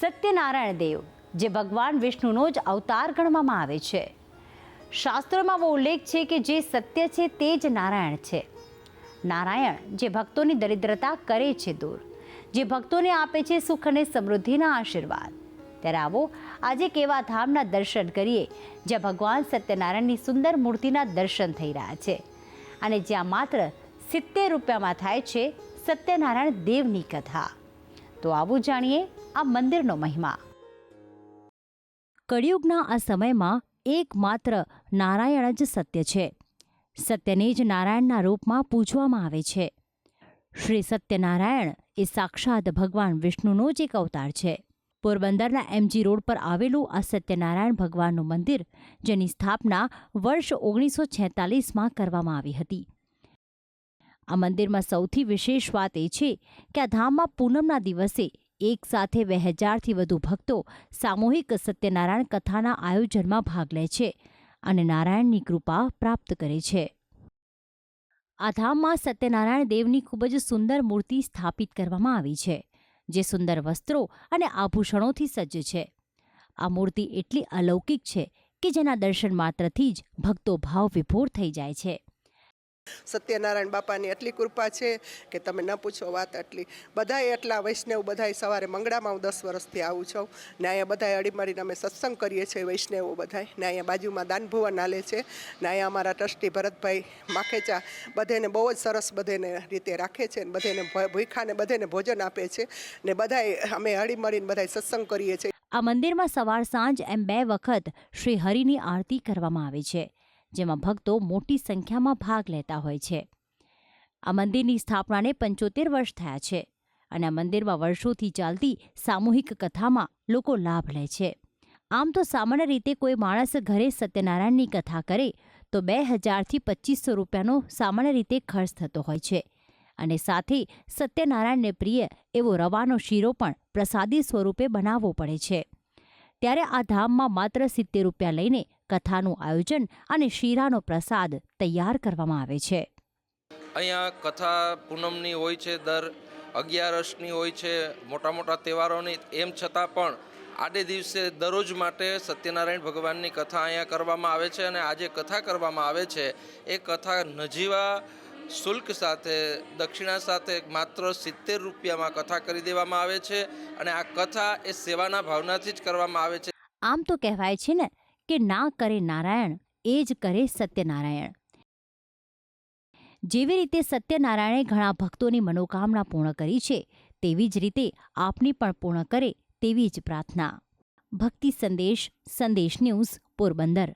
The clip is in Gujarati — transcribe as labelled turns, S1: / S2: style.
S1: સત્યનારાયણ દેવ જે ભગવાન વિષ્ણુનો જ અવતાર ગણવામાં આવે છે. શાસ્ત્રોમાં ઉલ્લેખ છે કે જે સત્ય છે તે જ નારાયણ છે. નારાયણ જે ભક્તોની દરિદ્રતા કરે છે દૂર, જે ભક્તોને આપે છે સુખ અને સમૃદ્ધિના આશીર્વાદ. ત્યારે આવો આજે એક એવા ધામના દર્શન કરીએ જ્યાં ભગવાન સત્યનારાયણની સુંદર મૂર્તિના દર્શન થઈ રહ્યા છે અને જ્યાં માત્ર 70 રૂપિયામાં થાય છે સત્યનારાયણ દેવની કથા. તો આવું જાણીએ આ મંદિરનો મહિમા. કળિયુગના આ સમયમાં એકમાત્ર નારાયણ જ સત્ય છે. સત્યને જ નારાયણના રૂપમાં પૂજવામાં આવે છે. શ્રી સત્યનારાયણ એ સાક્ષાત ભગવાન વિષ્ણુનો જ એક અવતાર છે. પોરબંદરના MG રોડ પર આવેલું આ સત્યનારાયણ ભગવાનનું મંદિર, જેની સ્થાપના વર્ષ 1946માં કરવામાં આવી હતી. આ મંદિરમાં સૌથી વિશેષ વાત એ છે કે આ ધામમાં પૂનમના દિવસે એક સાથે 2000થી વધુ ભક્તો સામૂહિક સત્યનારાયણ કથાના આયોજનમાં ભાગ લે છે અને નારાયણની કૃપા પ્રાપ્ત કરે છે. આ ધામમાં સત્યનારાયણ દેવની ખૂબ જ સુંદર મૂર્તિ સ્થાપિત કરવામાં આવી છે, જે સુંદર વસ્ત્રો અને આભૂષણોથી સજ્જ છે. આ મૂર્તિ એટલી અલૌકિક છે કે જેના દર્શન માત્રથી જ ભક્તો ભાવ વિભોર થઈ જાય છે.
S2: સત્યનારાયણ બાપાની એટલી કૃપા છે કે તમે ન પૂછો વાત. એટલી બધાય એટલા વૈષ્ણવ બધાય સવારે મંગળામાં હું 10 વર્ષથી આવું છું ને અહીંયા બધાય અડીમળીને અમે સત્સંગ કરીએ છીએ વૈષ્ણવો બધાય ને અહીંયા બાજુમાં દાનભુવન હાલે છે ને અહીંયા અમારા ટ્રસ્ટી ભરતભાઈ માખેચા બધાને બહુ જ સરસ બધાને રીતે રાખે છે ને બધાને ભૂખાને બધાને ભોજન આપે છે ને બધાય અમે હળીમળીને બધાય સત્સંગ કરીએ છીએ.
S1: આ મંદિરમાં સવાર સાંજ એમ 2 વખત શ્રી હરિની આરતી કરવામાં આવે છે, જેમાં ભક્તો મોટી સંખ્યામાં ભાગ લેતા હોય છે. આ મંદિરની સ્થાપનાને 75 વર્ષ થયા છે અને આ મંદિરમાં વર્ષોથી ચાલતી સામૂહિક કથામાં લોકો લાભ લે છે. આમ તો સામાન્ય રીતે કોઈ માણસ ઘરે સત્યનારાયણની કથા કરે તો 2000થી 2500 રૂપિયાનો સામાન્ય રીતે ખર્ચ થતો હોય છે અને સાથે સત્યનારાયણને પ્રિય એવો રવાનો શીરો પણ પ્રસાદી સ્વરૂપે બનાવવો પડે છે. ત્યારે આ ધામમાં માત્ર 70 રૂપિયા લઈને કથાનું આયોજન અને શીરાનો પ્રસાદ તૈયાર કરવામાં આવે છે.
S3: અહીંયા કથા પૂનમની હોય છે, દર 11ની હોય છે, મોટા મોટા તહેવારોની. એમ છતાં પણ આડે દિવસે દરરોજ માટે સત્યનારાયણ ભગવાનની કથા અહીંયા કરવામાં આવે છે અને આજે કથા કરવામાં આવે છે એ કથા નજીવા શુલ્ક સાથે, દક્ષિણા સાથે માત્ર 70 રૂપિયામાં કથા કરી દેવામાં આવે છે અને આ કથા એ સેવાના ભાવનાથી જ કરવામાં આવે છે.
S1: આમ તો કહેવાય છે ને કે ના કરે નારાયણ એ જ કરે સત્યનારાયણ. જેવી રીતે સત્યનારાયણે ઘણા ભક્તોની મનોકામના પૂર્ણ કરી છે, તેવી જ રીતે આપની પણ પૂર્ણ કરે તેવી જ પ્રાર્થના. ભક્તિ સંદેશ, સંદેશ ન્યૂઝ, પોરબંદર.